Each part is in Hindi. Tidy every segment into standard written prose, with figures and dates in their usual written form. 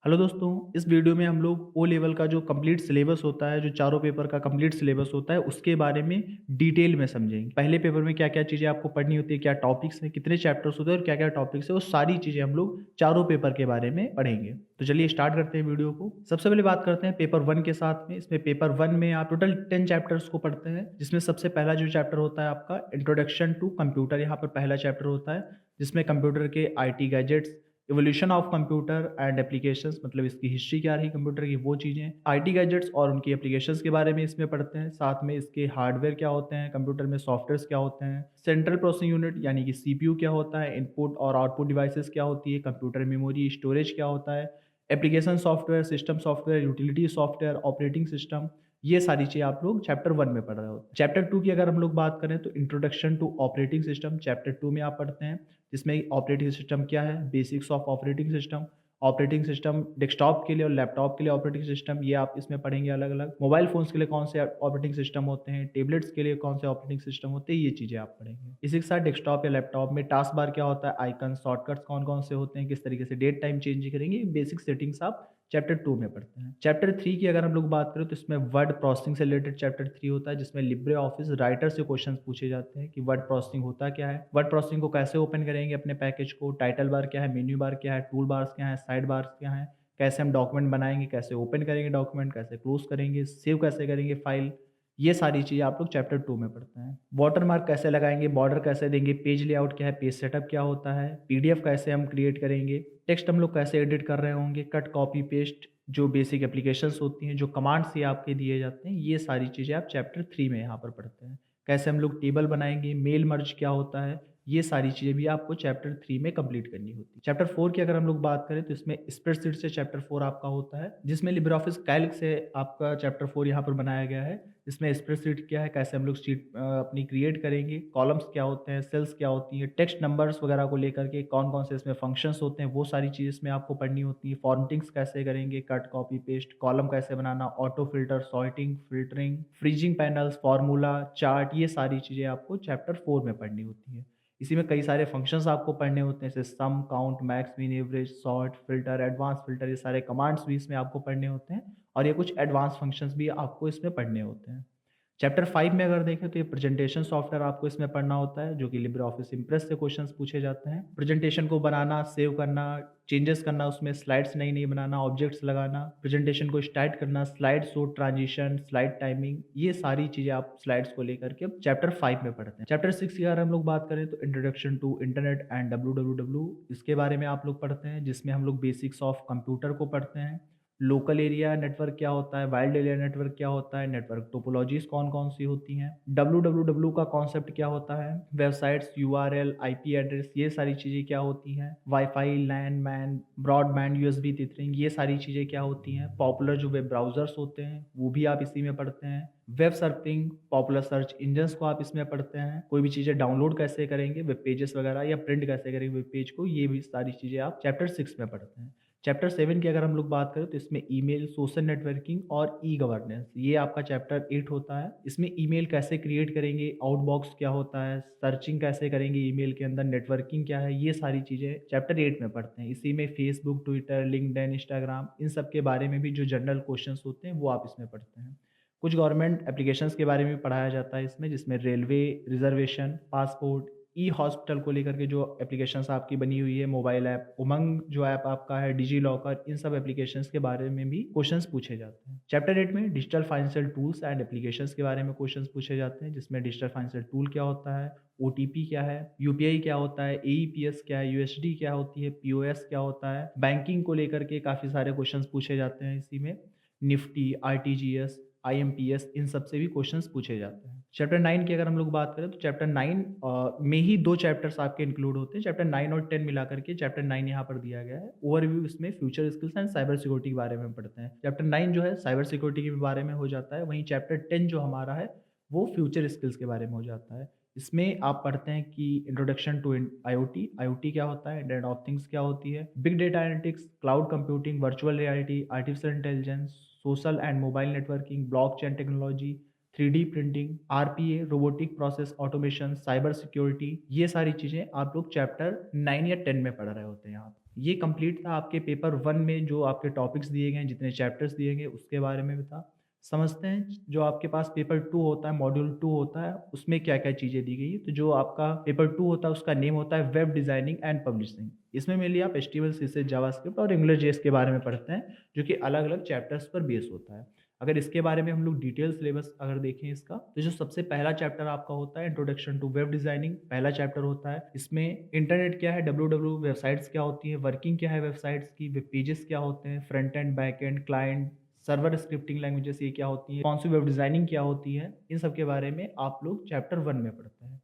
हेलो दोस्तों, इस वीडियो में हम लोग ओ लेवल का जो कंप्लीट सिलेबस होता है, जो चारों पेपर का कंप्लीट सिलेबस होता है, उसके बारे में डिटेल में समझेंगे। पहले पेपर में क्या-क्या चीज़ें आपको पढ़नी होती है, क्या टॉपिक्स हैं, कितने चैप्टर्स होते हैं और क्या-क्या टॉपिक्स हैं, वो सारी चीज़ें हम लोग चारों पेपर के बारे में पढ़ेंगे। तो चलिए स्टार्ट करते हैं वीडियो को। सबसे पहले बात करते हैं पेपर 1 के साथ में। इसमें पेपर 1 में आप टोटल 10 चैप्टर्स को पढ़ते हैं, जिसमें सबसे पहला जो चैप्टर होता है आपका इंट्रोडक्शन टू कंप्यूटर, यहाँ पर पहला चैप्टर होता है, जिसमें कंप्यूटर के IT gadgets, evolution of computer and applications, मतलब इसकी हिस्ट्री क्या रही कंप्यूटर की, वो चीज़ें, आईटी गैजेट्स और उनकी एप्लीकेशंस के बारे में इसमें पढ़ते हैं। साथ में इसके हार्डवेयर क्या होते हैं, कंप्यूटर में सॉफ्टवेयर्स क्या होते हैं, सेंट्रल प्रोसेसिंग यूनिट यानी कि सीपीयू क्या होता है, इनपुट और आउटपुट डिवाइसेस क्या होती है, कंप्यूटर मेमोरी स्टोरेज क्या होता है, application software, system software, utility software, operating system, ये सारी चीज़ें आप लोग चैप्टर 1 में पढ़ रहे होते हैं। चैप्टर 2 की अगर हम लोग बात करें तो introduction to operating system chapter 2 में आप पढ़ते हैं, जिसमें ऑपरेटिंग सिस्टम क्या है, basics of operating system desktop के लिए और लैपटॉप के लिए ऑपरेटिंग सिस्टम, ये आप इसमें पढ़ेंगे अलग-अलग। मोबाइल फ़ोन्स के लिए कौन से ऑपरेटिंग सिस्टम होते हैं, टैबलेट्स के लिए कौन से ऑपरेटिंग सिस्टम होते हैं, ये चीज़ें आप पढ़ेंगे। इसी के साथ डेस्कटॉप या लैपटॉप में टास्क बार क्या होता है, आइकन, शॉर्टकट्स कौन-कौन से होते हैं, किस तरीके से डेट टाइम चेंज करेंगे, बेसिक सेटिंग्स आप चैप्टर 2 में पढ़ते हैं। चैप्टर 3 की अगर हम लोग बात करें तो इसमें वर्ड प्रोसेसिंग से रिलेटेड चैप्टर 3 होता है, जिसमें लिब्रे ऑफिस राइटर से क्वेश्चंस पूछे जाते हैं कि वर्ड प्रोसेसिंग होता क्या है, वर्ड प्रोसेसिंग को कैसे ओपन करेंगे अपने पैकेज को, टाइटल बार क्या है, मेन्यू बार क्या है, टूल बार्स क्या है, साइड बार्स क्या है, कैसे हम डॉक्यूमेंट बनाएंगे, कैसे ओपन करेंगे डॉक्यूमेंट, कैसे क्लोज करेंगे, सेव कैसे करेंगे फाइल, ये सारी चीज़ें आप लोग चैप्टर 2 में पढ़ते हैं। वाटरमार्क कैसे लगाएंगे, बॉर्डर कैसे देंगे, पेज लेआउट क्या है, पेज सेटअप क्या होता है, पीडीएफ कैसे हम क्रिएट करेंगे, टेक्स्ट हम लोग कैसे एडिट कर रहे होंगे, कट कॉपी पेस्ट, जो बेसिक एप्लीकेशंस होती हैं, जो कमांड्स ये आपके दिए जाते हैं, ये सारी चीज़ें आप चैप्टर 3 में यहाँ पर पढ़ते हैं। कैसे हम लोग टेबल बनाएँगे, मेल मर्ज क्या होता है, ये सारी चीज़ें भी आपको चैप्टर 3 में कंप्लीट करनी होती है। चैप्टर 4 की अगर हम लोग बात करें तो इसमें स्प्रेडशीट से चैप्टर 4 आपका होता है, जिसमें लिब्रियोफिस कैल्क से आपका चैप्टर 4 यहाँ पर बनाया गया है। इसमें स्प्रेडशीट क्या है, कैसे हम लोग शीट अपनी क्रिएट करेंगे, कॉलम्स क्या होते हैं, सेल्स क्या होती हैं, टेक्स्ट नंबर्स वगैरह को लेकर के कौन-कौन से इसमें फंक्शंस होते हैं, वो सारी चीज़ें इसमें आपको पढ़नी होती हैं। फॉर्मेटिंग्स कैसे करेंगे, कट, कॉपी, पेस्ट, कॉलम कैसे बनाना, auto filter, sorting, filtering, freezing panels, formula, chart, ये सारी चीज़ें आपको चैप्टर 4 में पढ़नी होती हैं। इसी में कई सारे फंक्शंस आपको पढ़ने होते हैं, जैसे sum, count, max, mean, average, sort, filter, advance filter, ये सारे कमांड्स भी इसमें आपको पढ़ने होते हैं और ये कुछ एडवांस फंक्शंस भी आपको इसमें पढ़ने होते हैं। चैप्टर 5 में अगर देखें तो ये प्रेजेंटेशन सॉफ्टवेयर आपको इसमें पढ़ना होता है, जो कि लिब्रे ऑफिस इम्प्रेस से क्वेश्चंस पूछे जाते हैं। प्रेजेंटेशन को बनाना, सेव करना, चेंजेस करना, उसमें स्लाइड्स नई-नई बनाना, ऑब्जेक्ट्स लगाना, प्रेजेंटेशन को स्टार्ट करना, slide show, transition, slide timing, ये सारी चीज़ें आप स्लाइड्स को लेकर के अब चैप्टर 5 में पढ़ते हैं। चैप्टर 6 की अगर हम लोग बात करें तो इंट्रोडक्शन टू इंटरनेट एंड डब्ल्यूडब्ल्यूडब्ल्यू, इसके बारे में आप लोग पढ़ते हैं, जिसमें हम लोग बेसिक्स ऑफ कंप्यूटर को पढ़ते हैं। लोकल एरिया नेटवर्क क्या होता है, वाइल्ड एरिया नेटवर्क क्या होता है, नेटवर्क टोपोलॉजीज़ कौन-कौन सी होती हैं, डब्ल्यूडब्ल्यूडब्ल्यू का कॉन्सेप्ट क्या होता है, वेबसाइट्स, यूआरएल, आईपी एड्रेस, ये सारी चीज़ें क्या होती हैं, वाई-फाई, लैन, मैन, ब्रॉडबैंड, यूएसबी टेथरिंग, ये सारी चीज़ें क्या होती हैं, पॉपुलर जो वेब ब्राउज़र्स होते हैं, वो भी आप इसी में पढ़ते हैं। Web surfing, popular search engines को आप इसमें पढ़ते हैं। कोई भी चीज़ें डाउनलोड कैसे करेंगे, वेब पेजेस वगैरह, या प्रिंट कैसे करेंगे वेब पेज को, ये भी सारी चीज़ें आप चैप्टर 6 में पढ़ते हैं। चैप्टर 7 की अगर हम लोग बात करें तो इसमें ईमेल, सोशल नेटवर्किंग और ई गवर्नेंस, ये आपका चैप्टर 8 होता है। इसमें ईमेल कैसे क्रिएट करेंगे, आउटबॉक्स क्या होता है, सर्चिंग कैसे करेंगे ईमेल के अंदर, नेटवर्किंग क्या है, ये सारी चीज़ें चैप्टर 8 में पढ़ते हैं। इसी में फेसबुक, ट्विटर, लिंक्डइन, इंस्टाग्राम, इन सब के बारे में भी जो जनरल क्वेश्चंस होते हैं वो आप इसमें पढ़ते हैं। कुछ गवर्नमेंट एप्लीकेशंस के बारे में भी पढ़ाया जाता है इसमें, जिसमें रेलवे, रिजर्वेशन, पासपोर्ट, ई हॉस्पिटल को लेकर के जो एप्लीकेशंस आपकी बनी हुई है, मोबाइल ऐप, उमंग जो ऐप आपका है, डिजी लॉकर, इन सब एप्लीकेशंस के बारे में भी क्वेश्चंस पूछे जाते हैं। चैप्टर 8 में digital financial tools and applications के बारे में क्वेश्चंस पूछे जाते हैं, जिसमें डिजिटल फाइनेंशियल टूल क्या होता है, ओटीपी क्या है, यूपीआई क्या होता है, एईपीएस क्या है, यूएसडी क्या होती है, पीओएस क्या होता है, बैंकिंग को लेकर के काफ़ी सारे क्वेश्चंस पूछे जाते हैं इसी में, निफ्टी, आरटीजीएस, आईएमपीएस, इन सब से भी क्वेश्चंस पूछे जाते हैं। चैप्टर 9 की अगर हम लोग बात करें तो चैप्टर 9 में ही 2 चैप्टर्स आपके इंक्लूड होते हैं। चैप्टर 9 और 10 मिला करके चैप्टर 9 यहाँ पर दिया गया है। ओवरव्यू इसमें future skills and cyber security के बारे में पढ़ते हैं। चैप्टर 9 जो है साइबर सिक्योरिटी के बारे में हो जाता है, वहीं चैप्टर 10 जो हमारा है वो फ्यूचर स्किल्स के बारे में हो जाता है। इसमें आप पढ़ते हैं कि इंट्रोडक्शन टू आईओटी, आईओटी क्या होता है, इंटरनेट ऑफ थिंग्स क्या होती है, big data analytics, cloud computing, virtual reality, artificial intelligence, social and mobile networking, blockchain technology, 3D printing, RPA, robotic process automation, cyber security, ये सारी चीज़ें आप लोग चैप्टर 9 या 10 में पढ़ रहे होते हैं यहाँ पे। ये कंप्लीट था आपके पेपर 1 में जो आपके टॉपिक्स दिए गए हैं, जितने चैप्टर्स दिए गए उसके बारे में भी था। समझते हैं जो आपके पास पेपर 2 होता है, मॉड्यूल 2 होता है, उसमें क्या-क्या चीज़ें दी गई हैं। तो जो आपका पेपर 2 होता है उसका नेम होता है वेब डिज़ाइनिंग एंड पब्लिशिंग। इसमें मेनली आप एचटीएमएल, सीएसएस, जावास्क्रिप्ट और एंगुलर जेएस के बारे में पढ़ते हैं, जो कि अलग-अलग चैप्टर्स पर बेस होता है। अगर इसके बारे में हम लोग डिटेल सिलेबस अगर देखें इसका, तो जो सबसे पहला चैप्टर आपका होता है इंट्रोडक्शन टू वेब डिज़ाइनिंग, पहला चैप्टर होता है। इसमें इंटरनेट क्या है, डब्ल्यूडब्ल्यू वेबसाइट्स क्या होती हैं, वर्किंग क्या है वेबसाइट्स की, वेब पेजेस क्या होते हैं, front end, back and, client, server scripting languages ये क्या होती है, कौन सी वेब डिज़ाइनिंग क्या होती है, इन सब के बारे में आप लोग चैप्टर 1 में पढ़ते हैं।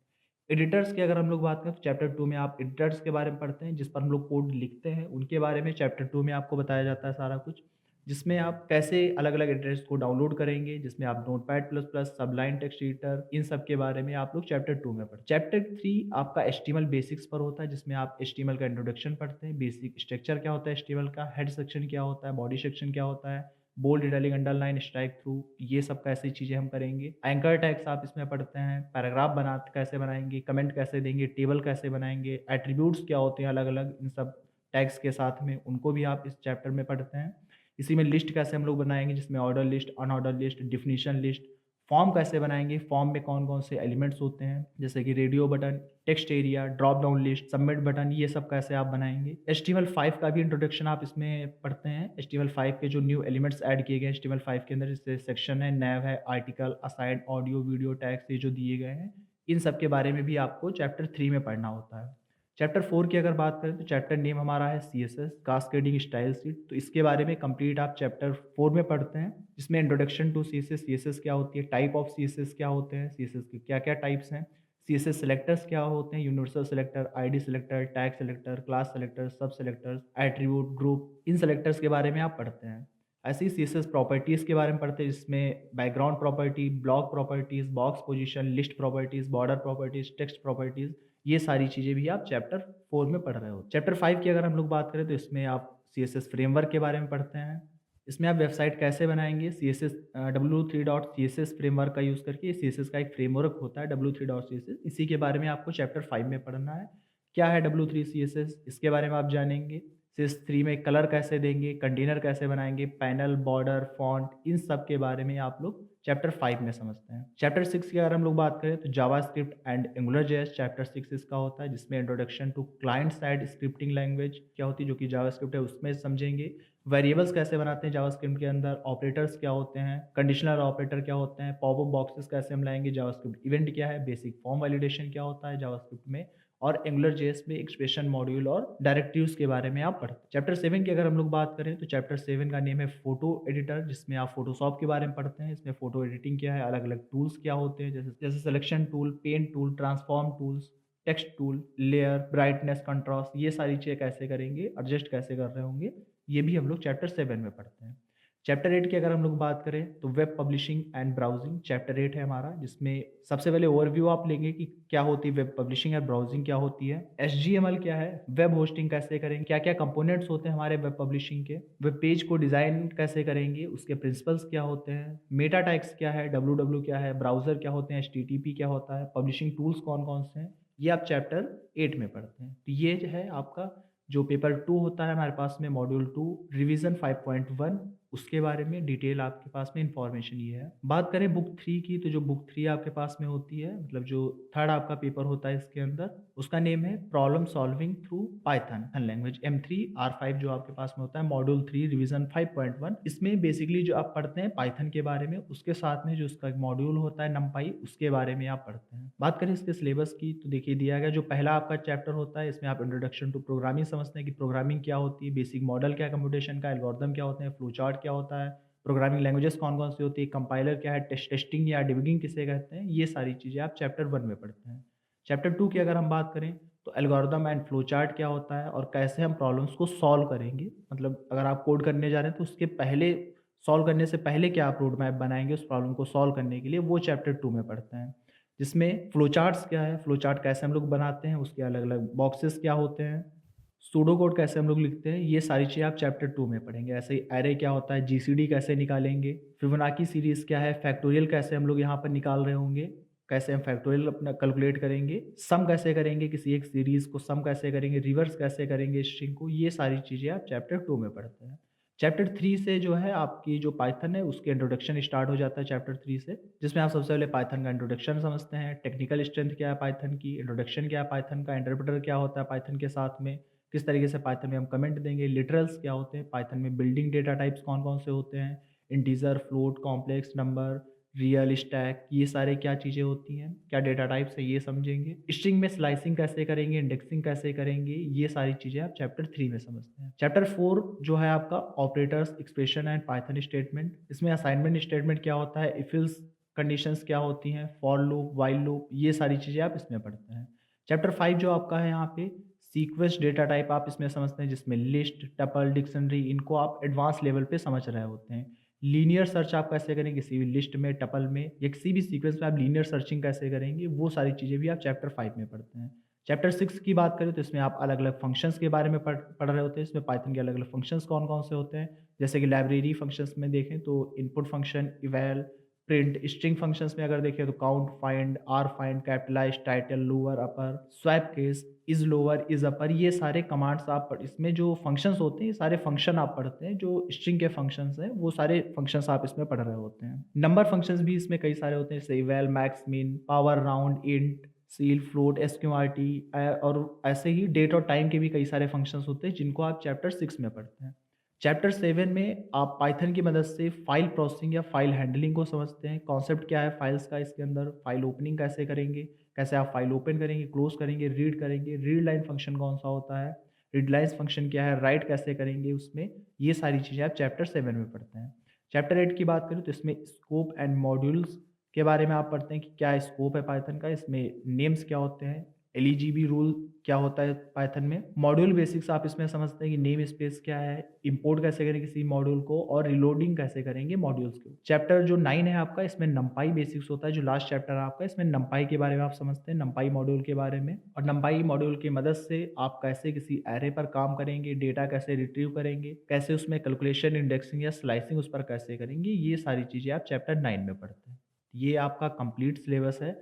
एडिटर्स की अगर हम लोग बात करें तो चैप्टर 2 में आप एडिटर्स के बारे में पढ़ते हैं, जिस पर हम लोग कोड लिखते हैं, उनके बारे में चैप्टर 2 में आपको बताया जाता है सारा कुछ। जिसमें आप कैसे अलग-अलग एडिटर्स को डाउनलोड करेंगे, जिसमें आप Notepad plus plus, Sublime text editor, इन सब के बारे में आप लोग चैप्टर 2 में पढ़ते हैं। चैप्टर 3 आपका एचटीएमएल बेसिक्स पर होता है, जिसमें आप एचटीएमएल का इंट्रोडक्शन पढ़ते हैं, बेसिक स्ट्रक्चर क्या होता है एचटीएमएल का, हेड सेक्शन क्या होता है, बॉडी सेक्शन क्या होता है, bold, italic, underline, strike through, ये सब कैसी चीज़ें हम करेंगे। एंकर टैग्स आप इसमें पढ़ते हैं, पैराग्राफ कैसे बनाएँगे, कमेंट कैसे देंगे, टेबल कैसे बनाएँगे, एट्रीब्यूट्स क्या होते हैं अलग-अलग इन सब टैग्स के साथ में, उनको भी आप इस चैप्टर में पढ़ते हैं। इसी में लिस्ट कैसे हम लोग बनाएँगे, जिसमें order list, unordered list, definition list, form कैसे बनाएँगे, फॉर्म में कौन-कौन से एलिमेंट्स होते हैं, जैसे कि radio button, text area, drop down list, submit button, ये सब कैसे आप बनाएँगे। HTML5 का भी इंट्रोडक्शन आप इसमें पढ़ते हैं। HTML5 के जो न्यू एलिमेंट्स ऐड किए गए हैं HTML5 के अंदर, जैसे सेक्शन है, नैव है, article, aside, audio, video tags, ये जो दिए गए हैं, इन सब के बारे में भी आपको चैप्टर 3 में पढ़ना होता है। चैप्टर 4 की अगर बात करें तो चैप्टर नेम हमारा है सीएसएस, कास्केडिंग स्टाइल शीट। तो इसके बारे में कंप्लीट आप चैप्टर 4 में पढ़ते हैं, जिसमें इंट्रोडक्शन टू सीएसएस, सीएसएस क्या होती है, टाइप ऑफ सीएसएस क्या होते हैं, सीएसएस के क्या-क्या टाइप्स हैं, सीएसएस सिलेक्टर्स क्या होते हैं, universal selector, ID selector, tag selector, class selector, सब सिलेक्टर्स, एट्रीब्यूट, ग्रुप, इन सिलेक्टर्स के बारे में आप पढ़ते हैं। ऐसे ही सीएसएस प्रॉपर्टीज़ के बारे में पढ़ते हैं, जिसमें background property, block properties, box position, list properties, border properties, text properties, ये सारी चीज़ें भी आप चैप्टर 4 में पढ़ रहे हो। चैप्टर 5 की अगर हम लोग बात करें तो इसमें आप सीएसएस फ्रेमवर्क के बारे में पढ़ते हैं। इसमें आप वेबसाइट कैसे बनाएँगे, सीएसएस w3.css फ्रेमवर्क का यूज़ करके, सीएसएस का एक फ्रेमवर्क होता है w3.css, इसी के बारे में आपको चैप्टर 5 में पढ़ना है। क्या है w3 सीएसएस, इसके बारे में आप जानेंगे। सीएस3 में कलर कैसे देंगे, कंटेनर कैसे बनाएँगे, पैनल, बॉर्डर, फ़ॉन्ट, इन सब के बारे में आप लोग चैप्टर 5 में समझते हैं। चैप्टर 6 की अगर हम लोग बात करें तो JavaScript and Angular JS chapter 6 इसका होता है, जिसमें introduction to client side scripting language क्या होती है, जो कि जावास्क्रिप्ट है, उसमें समझेंगे। वेरिएबल्स कैसे बनाते हैं जावास्क्रिप्ट के अंदर, ऑपरेटर्स क्या होते हैं, कंडीशनल ऑपरेटर क्या होते हैं, पॉपअप बॉक्सेस कैसे हम लाएँगे, जावास्क्रिप्ट इवेंट क्या है, बेसिक फॉर्म वैलिडेशन क्या होता है जावास्क्रिप्ट में, और एंगुलर जेएस में एक्सप्रेशन मॉड्यूल और डायरेक्टिव्स के बारे में आप पढ़ते हैं। चैप्टर 7 की अगर हम लोग बात करें तो चैप्टर 7 का नेम है फोटो एडिटर, जिसमें आप फोटोशॉप के बारे में पढ़ते हैं। इसमें फोटो एडिटिंग क्या है, अलग-अलग टूल्स क्या होते हैं, जैसे जैसे selection tool, paint tool, transform tools, text tool, layer, brightness, contrast, ये सारी चीज़ें कैसे करेंगे, एडजस्ट कैसे कर रहे होंगे, ये भी हम लोग चैप्टर 7 में पढ़ते हैं। चैप्टर 8 की अगर हम लोग बात करें तो web publishing and browsing chapter 8 है हमारा, जिसमें सबसे पहले ओवरव्यू आप लेंगे कि क्या होती है वेब पब्लिशिंग और ब्राउजिंग क्या होती है, एचटीएमएल क्या है, वेब होस्टिंग कैसे करेंगे, क्या-क्या कंपोनेंट्स होते हैं हमारे वेब पब्लिशिंग के, वेब पेज को डिज़ाइन कैसे करेंगे, उसके प्रिंसिपल्स क्या होते हैं, मेटा टैग्स क्या है, डब्ल्यूडब्ल्यू क्या है, ब्राउज़र क्या होते हैं, एचटीटीपी क्या होता है, पब्लिशिंग टूल्स कौन-कौन से हैं, ये आप चैप्टर 8 में पढ़ते हैं। तो ये जो है आपका जो पेपर 2 होता है हमारे पास में, मॉड्यूल 2 रिवीजन 5.1, उसके बारे में डिटेल आपके पास में इन्फॉर्मेशन ये है। बात करें बुक 3 की, तो जो बुक 3 आपके पास में होती है, मतलब जो थर्ड आपका पेपर होता है इसके अंदर, उसका नेम है problem solving through Python language M3 R5, जो आपके पास में होता है मॉड्यूल 3 रिवीजन 5.1। इसमें बेसिकली जो आप पढ़ते हैं पाइथन के बारे में, उसके साथ में जो उसका एक मॉड्यूल होता है नमपाई, उसके बारे में आप पढ़ते हैं। बात करें इसके सिलेबस की तो देखिए दिया गया, जो पहला आपका चैप्टर होता है इसमें आप इंट्रोडक्शन टू प्रोग्रामिंग समझते हैं कि प्रोग्रामिंग क्या होती है, बेसिक मॉडल क्या है कंप्यूटेशन का, एल्गोरिथम क्या होते हैं, फ्लो चार्ट क्या होता है, प्रोग्रामिंग लैंग्वेजेस कौन-कौन सी होती है, कंपाइलर क्या है, टेस्टिंग या डिबगिंग किसे कहते हैं, ये सारी चीज़ें आप चैप्टर 1 में पढ़ते हैं। चैप्टर 2 की अगर हम बात करें तो एल्गोरिथम एंड फ्लो चार्ट क्या होता है और कैसे हम प्रॉब्लम्स को सॉल्व करेंगे, मतलब अगर आप कोड करने जा रहे हैं तो उसके पहले, सॉल्व करने से पहले क्या आप रोड मैप बनाएँगे उस प्रॉब्लम को सॉल्व करने के लिए, वो चैप्टर 2 में पढ़ते हैं। जिसमें फ्लो चार्ट्स क्या है, फ्लो चार्ट कैसे हम लोग बनाते हैं, उसके अलग-अलग बॉक्सेस क्या होते हैं, सूडो कोड कैसे हम लोग लिखते हैं, ये सारी चीज़ें आप चैप्टर 2 में पढ़ेंगे। ऐसे ही एरे क्या होता है, जीसीडी कैसे निकालेंगे, फिबोनाची सीरीज़ क्या है, फैक्टोरियल कैसे हम लोग यहाँ पर निकाल रहे होंगे, कैसे हम फैक्टोरियल अपना कैलकुलेट करेंगे, सम कैसे करेंगे किसी एक सीरीज़ को सम कैसे करेंगे, रिवर्स कैसे करेंगे स्ट्रिंग को, ये सारी चीज़ें आप चैप्टर 2 में पढ़ते हैं। चैप्टर 3 से जो है आपकी जो पाइथन है उसकी इंट्रोडक्शन स्टार्ट हो जाता है चैप्टर 3 से, जिसमें आप सबसे पहले पाइथन का इंट्रोडक्शन समझते हैं, टेक्निकल स्ट्रेंथ क्या है पाइथन की, इंट्रोडक्शन क्या है पाइथन का, इंटरप्रेटर क्या होता है पाइथन के साथ में, किस तरीके से पाइथन में हम कमेंट देंगे, लिटरल्स क्या होते हैं, पाइथन में बिल्डिंग डेटा टाइप्स कौन-कौन से होते हैं, integer, float, complex number, real, stack, ये सारे क्या चीज़ें होती हैं, क्या डेटा टाइप्स है ये समझेंगे। स्ट्रिंग में स्लाइसिंग कैसे करेंगे, इंडेक्सिंग कैसे करेंगे, ये सारी चीज़ें आप चैप्टर 3 में समझते हैं। चैप्टर 4 जो है आपका operators, expression and Python statement. इसमें असाइनमेंट स्टेटमेंट क्या होता है, इफ एल्स कंडीशंस क्या होती हैं, फॉर लूप, व्हाइल लूप, ये सारी चीज़ें आप इसमें पढ़ते हैं। चैप्टर 5 जो आपका है यहाँ पे सीक्वेंस डेटा टाइप आप इसमें समझते हैं, जिसमें लिस्ट, टपल, डिक्शनरी, इनको आप एडवांस लेवल पे समझ रहे होते हैं। लीनियर सर्च आप कैसे करेंगे किसी भी लिस्ट में, टपल में या किसी भी सीक्वेंस में आप लीनियर सर्चिंग कैसे करेंगे, वो सारी चीज़ें भी आप चैप्टर 5 में पढ़ते हैं। चैप्टर 6 की बात करें तो इसमें आप अलग-अलग फंक्शंस के बारे में पढ़ रहे होते हैं। इसमें पाइथन के अलग-अलग फंक्शंस कौन-कौन से होते हैं, जैसे कि लाइब्रेरी फंक्शंस में देखें तो input function, eval, print, string functions में अगर देखें तो count, find, R find, capitalise, title, lower, upper, swap case, is lower, is upper, ये सारे कमांड्स आप इसमें जो फंक्शंस होते हैं, ये सारे फंक्शन आप पढ़ते हैं, जो स्ट्रिंग के फंक्शंस हैं, वो सारे फंक्शंस आप इसमें पढ़ रहे होते हैं। नंबर फंक्शंस भी इसमें कई सारे होते हैं, जैसे इवैल, मैक्स, मिन, power, round, int, seal, float, SQRT और ऐसे ही डेट और टाइम के भी कई सारे फंक्शंस होते हैं, जिनको आप चैप्टर 6 में पढ़ते हैं। चैप्टर 7 में आप पाइथन की मदद से फाइल प्रोसेसिंग या फाइल हैंडलिंग को समझते हैं। कॉन्सेप्ट क्या है फाइल्स का, इसके अंदर फाइल ओपनिंग कैसे करेंगे, कैसे आप फाइल ओपन करेंगे, क्लोज करेंगे, रीड लाइन फंक्शन कौन सा होता है, रीड लाइन फंक्शन क्या है, राइट कैसे करेंगे उसमें, ये सारी चीज़ें आप चैप्टर 7 में पढ़ते हैं। चैप्टर 8 की बात करें तो इसमें स्कोप एंड मॉड्यूल्स के बारे में आप पढ़ते हैं कि क्या स्कोप है पाइथन का, इसमें नेम्स क्या होते हैं, एलईजीबी रूल क्या होता है पाइथन में, मॉड्यूल बेसिक्स आप इसमें समझते हैं कि नेम स्पेस क्या है, इंपोर्ट कैसे करें किसी मॉड्यूल को और रिलोडिंग कैसे करेंगे मॉड्यूल्स को। चैप्टर जो 9 है आपका, इसमें नंपाई बेसिक्स होता है, जो लास्ट चैप्टर है आपका, इसमें नंपाई के बारे में आप समझते हैं, नंपाई मॉड्यूल के बारे में, और नंपाई मॉड्यूल की मदद से आप कैसे किसी एरे पर काम करेंगे, डेटा कैसे रिट्रीव करेंगे, कैसे उसमें कैलकुलेशन, इंडेक्सिंग या स्लाइसिंग उस पर कैसे करेंगे, ये सारी चीज़ें आप चैप्टर 9 में पढ़ते हैं। ये आपका कंप्लीट सिलेबस है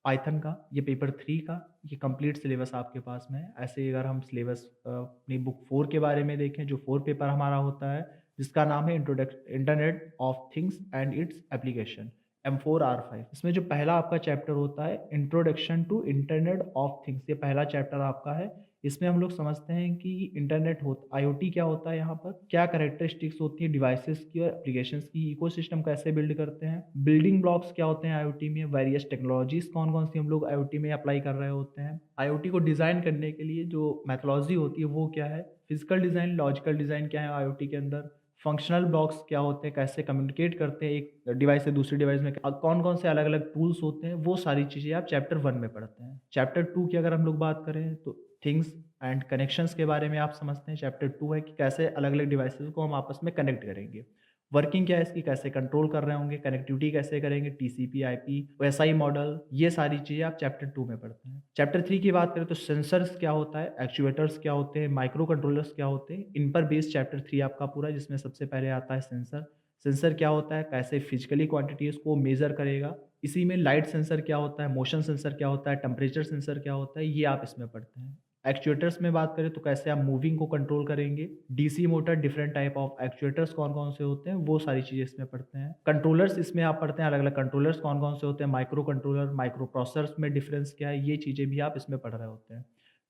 पाइथन का, ये पेपर 3 का, ये कंप्लीट सिलेबस आपके पास में है। ऐसे ही अगर हम सिलेबस अपनी बुक 4 के बारे में देखें, जो 4 पेपर हमारा होता है, जिसका नाम है internet of things and its application, M4R5। इसमें जो पहला आपका चैप्टर होता है, introduction to internet of things, ये पहला चैप्टर आपका है। इसमें हम लोग समझते हैं कि इंटरनेट हो आईओटी क्या होता है, यहाँ पर क्या कैरेक्टरिस्टिक्स होती है डिवाइसेस की और एप्लीकेशंस की, इकोसिस्टम कैसे बिल्ड करते हैं, बिल्डिंग ब्लॉक्स क्या होते हैं आईओटी में, वेरियस टेक्नोलॉजीज कौन कौन सी हम लोग आईओटी में अप्लाई कर रहे होते हैं, आईओटी को डिज़ाइन करने के लिए जो मैथोलॉजी होती है वो क्या है, फिजिकल डिज़ाइन, लॉजिकल डिज़ाइन क्या है आईओटी के अंदर, फंक्शनल ब्लॉक्स क्या होते हैं, कैसे कम्युनिकेट करते हैं एक डिवाइस से दूसरी डिवाइस में, कौन कौन से अलग अलग टूल्स होते हैं, वो सारी चीज़ें आप चैप्टर 1 में पढ़ते हैं। चैप्टर 2 की अगर हम लोग बात करें तो थिंग्स एंड कनेक्शंस के बारे में आप समझते हैं। चैप्टर 2 है कि कैसे अलग-अलग डिवाइसेज़ को हम आपस में कनेक्ट करेंगे। वर्किंग क्या है इसकी, कैसे कंट्रोल कर रहे होंगे, कनेक्टिविटी कैसे करेंगे, टीसीपी, आईपी, एसआई मॉडल, ये सारी चीज़ें आप चैप्टर 2 में पढ़ते हैं। चैप्टर 3 की बात करें तो सेंसर्स क्या होता है, एक्चुएटर्स क्या होते हैं, माइक्रो कंट्रोलर्स क्या होते हैं, इन पर बेस्ड चैप्टर 3 आपका पूरा है, जिसमें सबसे पहले आता है सेंसर। सेंसर क्या होता है, कैसे फिजिकली क्वांटिटीज़ को मेज़र करेगा। इसी में लाइट सेंसर क्या होता है, मोशन सेंसर क्या होता है, टेम्परेचर सेंसर क्या होता है, ये आप इसमें पढ़ते हैं। एक्चुएटर्स में बात करें तो कैसे आप मूविंग को कंट्रोल करेंगे, DC motor, different type of actuators कौन-कौन से होते हैं, वो सारी चीज़ें इसमें पढ़ते हैं। कंट्रोलर्स इसमें आप पढ़ते हैं, अलग-अलग कंट्रोलर्स कौन-कौन से होते हैं, माइक्रो कंट्रोलर, माइक्रो प्रोसेसर्स में डिफरेंस क्या है, ये चीज़ें भी आप इसमें पढ़ रहे होते हैं।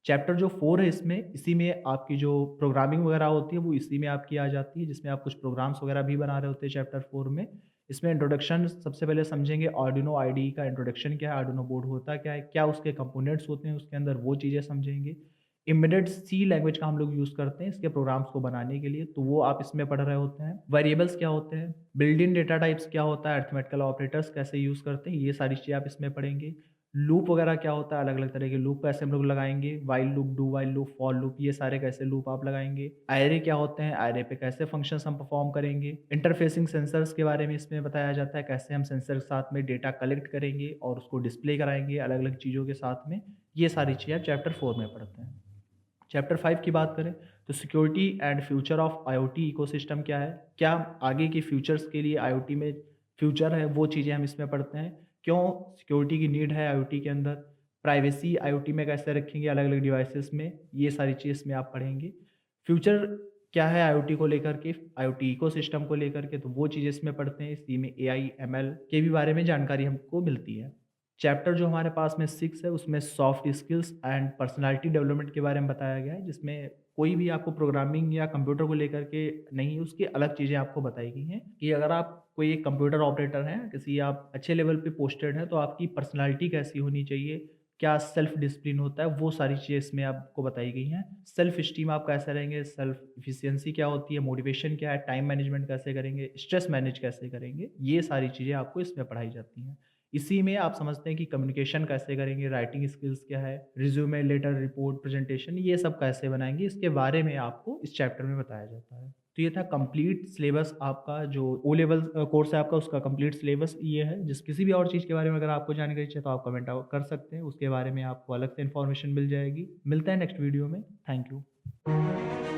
चैप्टर जो 4 है इसमें, इसी में आपकी जो प्रोग्रामिंग वगैरह होती है, वो इसी में आपकी आ जाती है, जिसमें आप कुछ प्रोग्राम्स वगैरह भी बना रहे होते हैं चैप्टर 4 में। इसमें इंट्रोडक्शन सबसे पहले समझेंगे, आर्डिनो आईडीई का इंट्रोडक्शन क्या है, आर्डिनो बोर्ड होता क्या है, क्या उसके कंपोनेंट्स होते हैं उसके अंदर, वो चीज़ें समझेंगे। एम्बेडेड सी लैंग्वेज का हम लोग यूज़ करते हैं इसके प्रोग्राम्स को बनाने के लिए, तो वो आप इसमें पढ़ रहे होते हैं। वेरिएबल्स क्या होते हैं, बिल्ट इन डेटा टाइप्स क्या होता है, अरिथमेटिकल ऑपरेटर्स कैसे यूज़ करते हैं, ये सारी चीज़ें आप इसमें पढ़ेंगे। लूप वगैरह क्या होता है, अलग-अलग तरह के लूप कैसे हम लोग लगाएँगे, while loop, do while loop, for loop, ये सारे कैसे लूप आप लगाएँगे। एरे क्या होते हैं, एरे पे कैसे फंक्शंस हम परफॉर्म करेंगे। इंटरफेसिंग सेंसर्स के बारे में इसमें बताया जाता है, कैसे हम सेंसर के साथ में डेटा कलेक्ट करेंगे और उसको डिस्प्ले कराएँगे अलग-अलग चीज़ों के साथ में। ये सारी चीज़ें आप चैप्टर 4 में पढ़ते हैं। चैप्टर 5 की बात करें तो security and future of IoT ecosystem क्या है, क्या आगे के फ्यूचर्स के लिए आईओटी में फ्यूचर है, वो चीज़ें हम इसमें पढ़ते हैं। क्यों सिक्योरिटी की नीड है आईओटी के अंदर, प्राइवेसी आईओटी में कैसे रखेंगे अलग-अलग डिवाइसेस में, ये सारी चीज़ इसमें आप पढ़ेंगे। फ्यूचर क्या है आईओटी को लेकर के, आईओटी इकोसिस्टम को लेकर के, तो वो चीज़ें इसमें पढ़ते हैं। इसी में एआई, एमएल के भी बारे में जानकारी हमको मिलती है। चैप्टर जो हमारे पास में 6 है, उसमें soft skills and personality development के बारे में बताया गया है, जिसमें कोई भी आपको प्रोग्रामिंग या कंप्यूटर को लेकर के नहीं, उसकी अलग चीज़ें आपको बताई गई हैं कि अगर आप कोई एक कंप्यूटर ऑपरेटर हैं, किसी आप अच्छे लेवल पे पोस्टेड हैं, तो आपकी पर्सनैलिटी कैसी होनी चाहिए, क्या सेल्फ डिसिप्लिन होता है, वो सारी चीज़ें इसमें आपको बताई गई हैं। सेल्फ एस्टीम आप कैसे रहेंगे, सेल्फ एफिशिएंसी क्या होती है, मोटिवेशन क्या है, टाइम मैनेजमेंट कैसे करेंगे, स्ट्रेस मैनेज कैसे करेंगे, ये सारी चीज़ें आपको इसमें पढ़ाई जाती हैं। इसी में आप समझते हैं कि कम्युनिकेशन कैसे करेंगे, राइटिंग स्किल्स क्या है, रिज्यूमे, लेटर, रिपोर्ट, प्रेजेंटेशन ये सब कैसे बनाएँगे, इसके बारे में आपको इस चैप्टर में बताया जाता है। तो ये था कंप्लीट सिलेबस आपका जो ओ लेवल कोर्स है आपका, उसका कंप्लीट सिलेबस ये है। जिस किसी भी और चीज़ के बारे में अगर आपको जानकारी चाहिए तो आप कमेंट आउट कर सकते हैं, उसके बारे में आपको अलग से इन्फॉर्मेशन मिल जाएगी। मिलते हैं नेक्स्ट वीडियो में। Thank you.